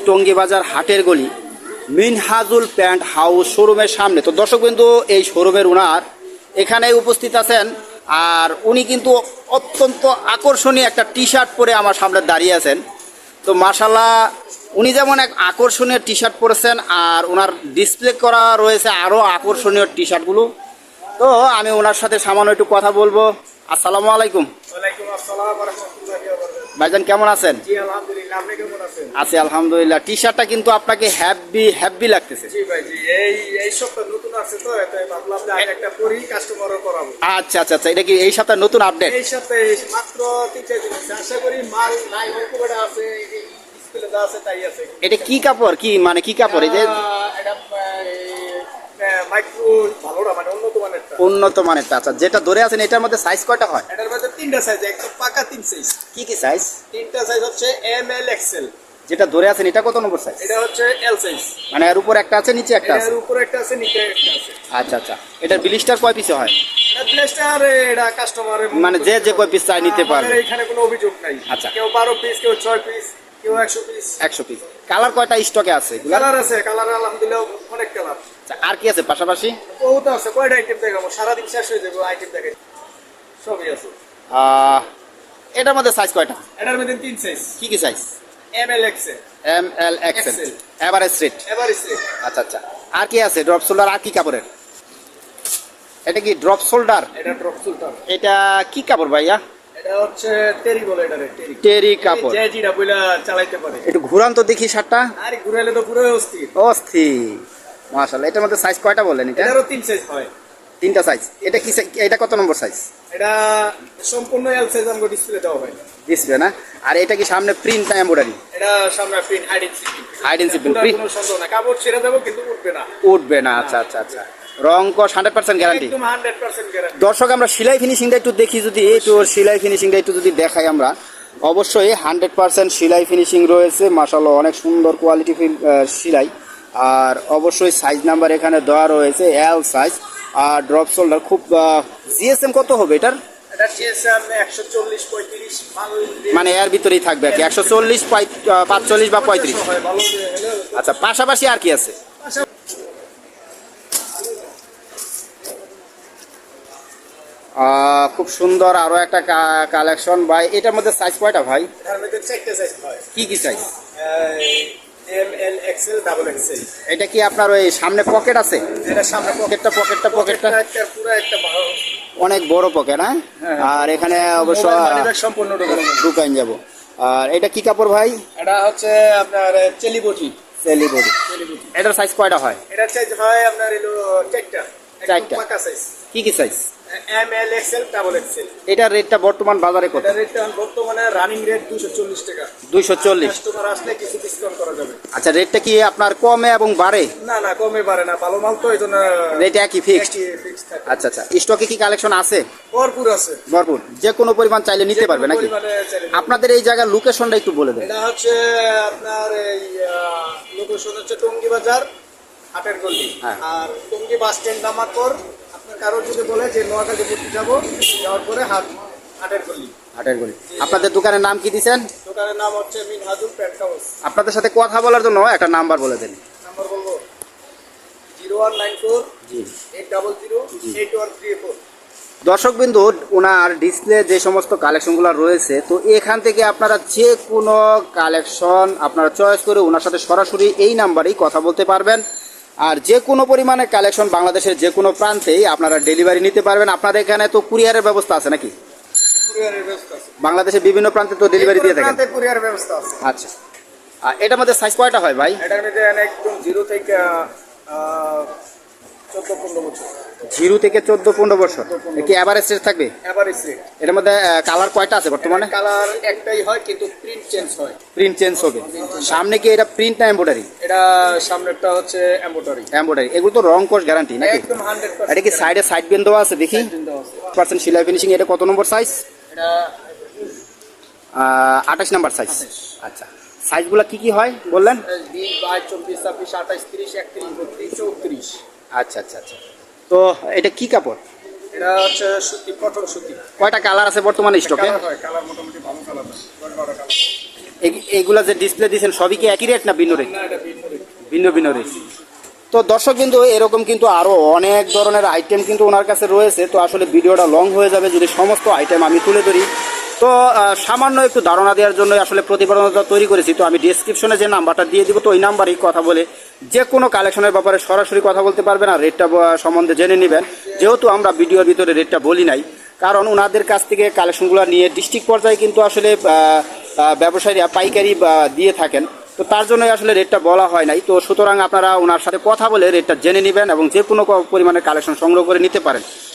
টঙ্গী বাজার হাটের গলি মিনহাজুল প্যান্ট হাউস শোরুমের সামনে। তো দর্শকবৃন্দু, এই শোরুমের ওনার এখানে উপস্থিত আছেন, আর উনি কিন্তু অত্যন্ত আকর্ষণীয় একটা টি শার্ট পরে আমার সামনে দাঁড়িয়ে আছেন। তো মাশাল্লাহ, উনি যেমন এক আকর্ষণীয় টি শার্ট পরেছেন, আর ওনার ডিসপ্লে করা রয়েছে আরও আকর্ষণীয় টি শার্টগুলো। তো আমি ওনার সাথে সামান্য একটু কথা বলবো। আসসালামু আলাইকুম। ওয়ালাইকুম আসসালাম ওয়া রাহমাতুল্লাহি ওয়া বারাকাতুহু। ভাইজান কেমন আছেন? জি আলহামদুলিল্লাহ, আপনি কেমন আছেন? আছি আলহামদুলিল্লাহ। টি শার্টটা কিন্তু আপনাকে হ্যাপি লাগতেছে। জি ভাই, জি এই সপ্তাহ নতুন আছে তো, তাই ভাবলাম যে আগে একটা পরি কাস্টমারও করাবো। আচ্ছা আচ্ছা আচ্ছা, এটা কি এই সপ্তাহে নতুন আপডেট? এই সপ্তাহে মাত্র 3-4 দিন আছে, আশা করি মাল নাই অল্প কটা আছে, ডিসপ্লে যা আছে তাই আছে। এটা কি কাপড়, কি মানে কি কাপড়? এই যে এটা মাইক্রো ভালোটা, মানে উন্নত মানেরটা। উন্নত মানেরটা। আচ্ছা, যেটা ধরে আছেন এটার মধ্যে সাইজ কয়টা হয়? এটার মধ্যে 3টা সাইজ, একদম পাকা 3 সাইজ। কি কি সাইজ? 3টা সাইজ হচ্ছে এম এল এক্সেল। যেটা ধরে আছেন এটা কত নম্বর সাইজ? এটা হচ্ছে এল সাইজ। মানে এর উপর একটা আছে, নিচে একটা আছে? এর উপরে একটা আছে, নিচে একটা আছে। আচ্ছা আচ্ছা, এটার ব্লিস্টার কয় পিসে হয়? প্লেস্টার এটা কাস্টমারের মানে যে কয় পিস চাই নিতে পারবে? এখানে কোনো অভিযোগ নাই। আচ্ছা। কেউ 12 পিস, কেউ 6 পিস, কেউ 100 পিস। 100 পিস। কালার কয়টা স্টকে আছে? কালার আছে, কালার আলহামদুলিল্লাহ অনেক কালার। আচ্ছা, আর কি আছে পাশাপাশি? বহুত আছে, কয়টা আইটেম দেখাবো, সারাদিন শেষ হয়ে যাবে আইটেম দেখে। সবই আছে। এটার মধ্যে সাইজ কয়টা? এটার মধ্যে 3 সাইজ। কি কি size? M L XL. M L XL, average rate. Average rate. আচ্ছা আচ্ছা, আর কি আছে? ড্রপ শোল্ডার আর কি কাপড়ের? এটা কি ড্রপ শোল্ডার? এটা ড্রপ শোল্ডার। এটা কি কাপড় ভাইয়া? এটা হচ্ছে টেরি বলে, এটারে টেরি। টেরি কাপড়। যে জিরা বইলা চালাইতে পারে। একটু ঘুরান তো দেখি শার্টটা। আরে ঘুরাইলে তো পুরো অস্থির। অস্থির। মাশাআল্লাহ, এটার মধ্যে সাইজ কয়টা বললেন? এটা এটারও 3 সাইজ হয়। 3টা সাইজ। এটা কি এটা কত নম্বর সাইজ? এটা সম্পূর্ণ এল সাইজ আমগো ডিসপ্লে দেওয়া হয়। ডিসপ্লে না? আর এটা কি সামনে প্রিন্ট না এমব্রয়ডারি? এটা সামনে print hide and seeking. Hide and seeking print. কোনো সন্দেহ না, কাপড় ছেড়ে দেবো কিন্তু উঠবে না। উঠবে না? আচ্ছা আচ্ছা আচ্ছা। রং কস 100% গ্যারান্টি? একদম 100% গ্যারান্টি। দর্শক, আমরা সেলাই ফিনিশিংটা একটু দেখি, যদি একটু সেলাই ফিনিশিংটা একটু যদি দেখাই আমরা। অবশ্যই 100% সেলাই ফিনিশিং রয়েছে। মাশাআল্লাহ, অনেক সুন্দর কোয়ালিটি সেলাই। আর অবশ্যই সাইজ নাম্বার এখানে দেওয়া রয়েছে, এল সাইজ। আর ড্রপ শোল্ডার খুব জিএসএম কত হবে এটার? এটা জিএসএম 140 35 মানে এর ভিতরেই থাকবে আর কি, 140 45 বা 35। হয় ভালো হলে। আচ্ছা, পাশাপাশি আর কি আছে? খুব সুন্দর আরো একটা কালেকশন ভাই। এটার মধ্যে সাইজ কয়টা ভাই? এর মধ্যে 4টা সাইজ হয়। কি কি size? M L XL double XL. এটা কি আপনার ওই সামনে পকেট আছে? এটা সামনে পকেটটা পকেটটা একটা পুরো একটা অনেক বড় পকেট। হ্যাঁ, আর এখানে অবশ্য সম্পূর্ণ ঢুকাইন যাব। আর এটা কি কাপড় ভাই? এটা হচ্ছে আপনার চেলিবটি। সেলিবডি। এটার সাইজ কয়টা হয়? এটার সাইজ হয় আপনার হলো 4টা। চারটা। পাকা সাইজ। কি কি size? M L XL double XL. এটার রেটটা বর্তমান বাজারে কত? এটা রেটটা বর্তমানে রানিং রেট 240 টাকা। 240। কাস্টমার আসলে কিছু ডিসকাউন্ট করা যাবে। আচ্ছা, রেটটা কি আপনার কমে এবং বাড়ে? না না, কমে পারে না, ভালো মাল তো এইজন্য রেট একই ফিক্সড? ফিক্সড থাকে। আচ্ছা আচ্ছা, স্টকে কি কালেকশন আছে? ভরপুর আছে। ভরপুর, যে কোনো পরিমাণ চাইলে নিতে পারবে নাকি? পরিমাণে চাইলে নিতে আপনাদের এই জায়গার লোকেশনটা একটু বলে দেন। এটা হচ্ছে আপনার এই লোকেশন হচ্ছে টঙ্গী বাজার হাটের গলি। হ্যাঁ। আর টঙ্গী বাস স্ট্যান্ড নামার পর আপনার কারোর যদি বলে যে নোয়াখালী ঘুরতে যাবো, যাওয়ার পরে হাটের গলি। হাটের গলি। আপনাদের দোকানের নাম কি দিয়েছেন? দোকানের নাম হচ্ছে মিনহাজুল প্যান্ট হাউস। আপনাদের সাথে কথা বলার জন্য একটা নাম্বার বলে দেন। নাম্বার বলবো 0194 জি। 800 8134। দর্শকবিন্দু, ওনার ডিসপ্লে যে সমস্ত কালেকশনগুলো রয়েছে, তো এখান থেকে আপনারা যে কোনো কালেকশন আপনারা চয়েস করে ওনার সাথে সরাসরি এই নাম্বারেই কথা বলতে পারবেন। আর যে কোনো পরিমাণে কালেকশন বাংলাদেশের যে কোনো প্রান্তেই আপনারা ডেলিভারি নিতে পারবেন। আপনাদের এখানে তো কুরিয়ারের ব্যবস্থা আছে নাকি? কুরিয়ারের ব্যবস্থা আছে। বাংলাদেশের বিভিন্ন প্রান্তে তো ডেলিভারি দিয়ে থাকেন? কুরিয়ার ব্যবস্থা আছে। আচ্ছা, আর এটার মধ্যে সাইজ কয়টা হয় ভাই? এটার মধ্যে একদম 0 থেকে 14-15 বছর। 0 থেকে 14-15 বছর। কি এভারেজ রেট থাকবে? Average rate. এটার মধ্যে কালার কয়টা আছে বর্তমানে? কালার একটাই হয়, কিন্তু প্রিন্ট চেঞ্জ হয়। প্রিন্ট চেঞ্জ হবে। সামনে কি এটা প্রিন্ট না এমব্রয়ডারি? এটা সামনেরটা হচ্ছে এমব্রয়ডারি। এমব্রয়ডারি। এগুলো তো রং কোর্স গ্যারান্টি নাকি? একদম 100%। এটা কি সাইডে সাইড বেন দেওয়া আছে দেখি? পার্সেন্ট সেলাই ফিনিশিং। এটা কত নম্বর সাইজ? এটা 28 নম্বর সাইজ। আচ্ছা, সাইজগুলো কি কি হয় বললেন? 20 22 24 26 28 30 31 32 34। আচ্ছা আচ্ছা আচ্ছা, তো এটা কি কাপড়? এটা হচ্ছে সুতি, কটন সুতি। কয়টা কালার আছে বর্তমানে স্টকে? কালার হয়, কালার মোটামুটি ভালো কালার হয়, 10-12টা কালার। এইগুলা যে ডিসপ্লে দিয়েছেন সবই কি একই রেট না ভিন্ন রেট? না, এটা ভিন্ন রেট। ভিন্ন ভিন্ন রেট। তো দর্শক কিন্তু এরকম কিন্তু আরও অনেক ধরনের আইটেম কিন্তু ওনার কাছে রয়েছে। তো আসলে ভিডিওটা লং হয়ে যাবে যদি সমস্ত আইটেম আমি তুলে ধরি। তো সামান্য একটু ধারণা দেওয়ার জন্য আসলে প্রতিবেদনটা তৈরি করেছি। তো আমি ডিসক্রিপশনে যে নাম্বারটা দিয়ে দিব, তো ওই নাম্বারেই কথা বলে যে কোনো কালেকশনের ব্যাপারে সরাসরি কথা বলতে পারবেন আর রেটটা সম্বন্ধে জেনে নেবেন। যেহেতু আমরা ভিডিওর ভিতরে রেটটা বলি নাই, কারণ ওনাদের কাছ থেকে কালেকশনগুলো নিয়ে ডিস্ট্রিক্ট পর্যায়ে কিন্তু আসলে ব্যবসায়ীরা পাইকারি দিয়ে থাকেন। তো তার জন্যই আসলে রেটটা বলা হয় নাই। তো সুতরাং আপনারা ওনার সাথে কথা বলে রেটটা জেনে নেবেন এবং যে কোনো পরিমাণে কালেকশন সংগ্রহ করে নিতে পারেন।